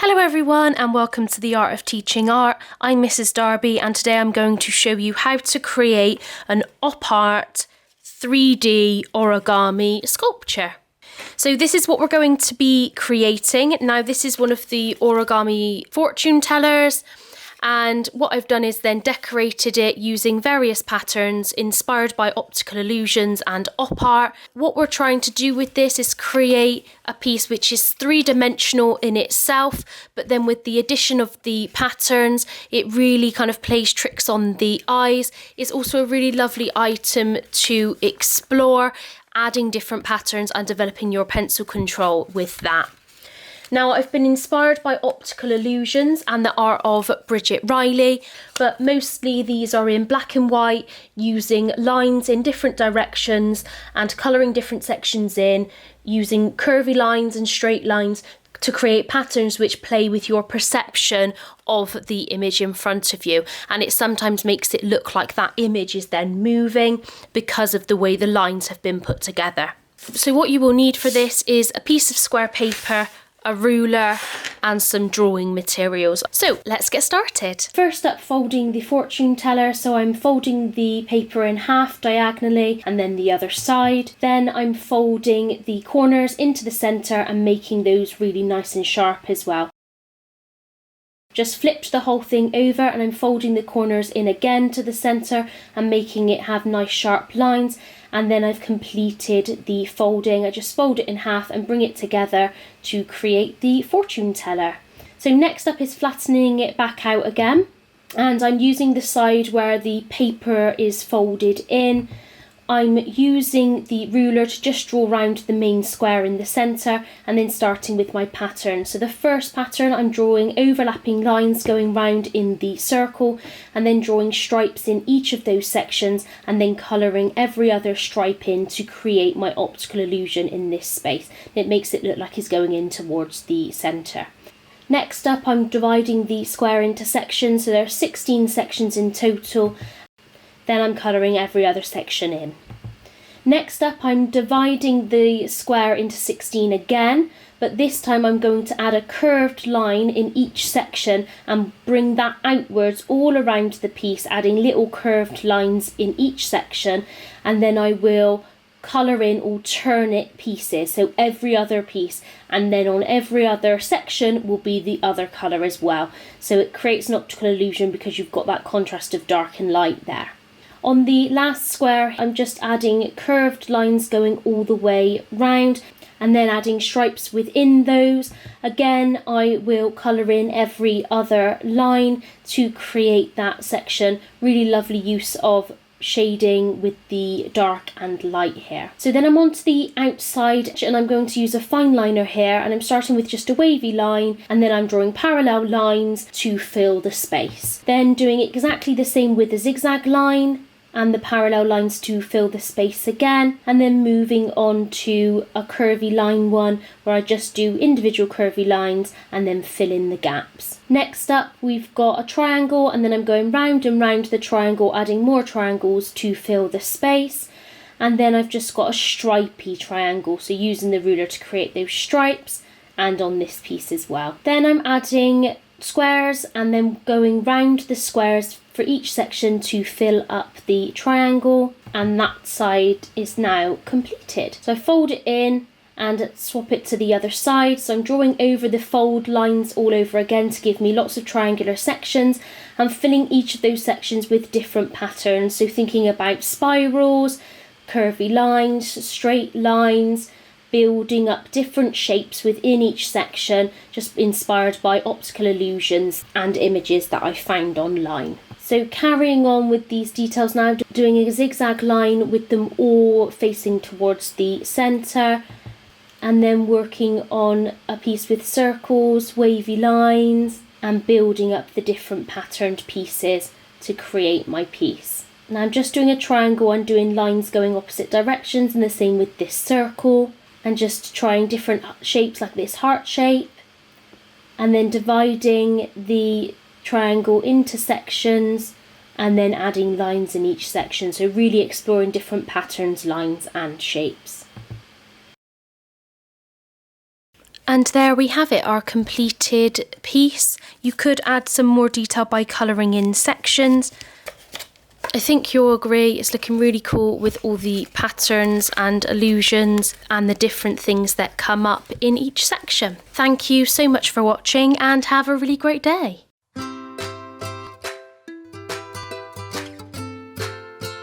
Hello everyone and welcome to the Art of Teaching Art. I'm Mrs. Darby and today I'm going to show you how to create an op art 3D origami sculpture. So this is what we're going to be creating. Now this is one of the origami fortune tellers, and what I've done is then decorated it using various patterns inspired by optical illusions and op art. What we're trying to do with this is create a piece which is three-dimensional in itself, but then with the addition of the patterns, it really kind of plays tricks on the eyes. It's also a really lovely item to explore, adding different patterns and developing your pencil control with that. Now, I've been inspired by optical illusions and the art of Bridget Riley, but mostly these are in black and white, using lines in different directions and colouring different sections in, using curvy lines and straight lines to create patterns which play with your perception of the image in front of you. And it sometimes makes it look like that image is then moving because of the way the lines have been put together. So what you will need for this is a piece of square paper, a ruler and some drawing materials. So let's get started. First up, folding the fortune teller. So I'm folding the paper in half diagonally and then the other side. Then I'm folding the corners into the centre and making those really nice and sharp as well. Just flipped the whole thing over and I'm folding the corners in again to the centre and making it have nice sharp lines. And then I've completed the folding. I just fold it in half and bring it together to create the fortune teller. So next up is flattening it back out again. And I'm using the side where the paper is folded in. I'm using the ruler to just draw around the main square in the centre and then starting with my pattern. So the first pattern, I'm drawing overlapping lines going round in the circle and then drawing stripes in each of those sections and then colouring every other stripe in to create my optical illusion in this space. It makes it look like it's going in towards the centre. Next up, I'm dividing the square into sections, so there are 16 sections in total. Then I'm colouring every other section in. Next up, I'm dividing the square into 16 again, but this time I'm going to add a curved line in each section and bring that outwards all around the piece, adding little curved lines in each section, and then I will colour in alternate pieces, so every other piece, and then on every other section will be the other colour as well. So it creates an optical illusion because you've got that contrast of dark and light there. On the last square, I'm just adding curved lines going all the way round and then adding stripes within those. Again, I will colour in every other line to create that section. Really lovely use of shading with the dark and light here. So then I'm on to the outside and I'm going to use a fine liner here, and I'm starting with just a wavy line and then I'm drawing parallel lines to fill the space. Then doing exactly the same with the zigzag line and the parallel lines to fill the space again, and then moving on to a curvy line one where I just do individual curvy lines and then fill in the gaps. Next up, we've got a triangle and then I'm going round and round the triangle, adding more triangles to fill the space. And then I've just got a stripy triangle, so using the ruler to create those stripes, and on this piece as well. Then I'm adding squares and then going round the squares for each section to fill up the triangle, and that side is now completed. So I fold it in and swap it to the other side. So I'm drawing over the fold lines all over again to give me lots of triangular sections. I'm filling each of those sections with different patterns, so thinking about spirals, curvy lines, straight lines, building up different shapes within each section, just inspired by optical illusions and images that I found online. So carrying on with these details now, doing a zigzag line with them all facing towards the centre, and then working on a piece with circles, wavy lines, and building up the different patterned pieces to create my piece. Now I'm just doing a triangle and doing lines going opposite directions, and the same with this circle, and just trying different shapes like this heart shape, and then dividing the triangle into sections and then adding lines in each section, so really exploring different patterns, lines and shapes. And there we have it, our completed piece. You could add some more detail by colouring in sections. I think you'll agree it's looking really cool with all the patterns and illusions and the different things that come up in each section. Thank you so much for watching and have a really great day.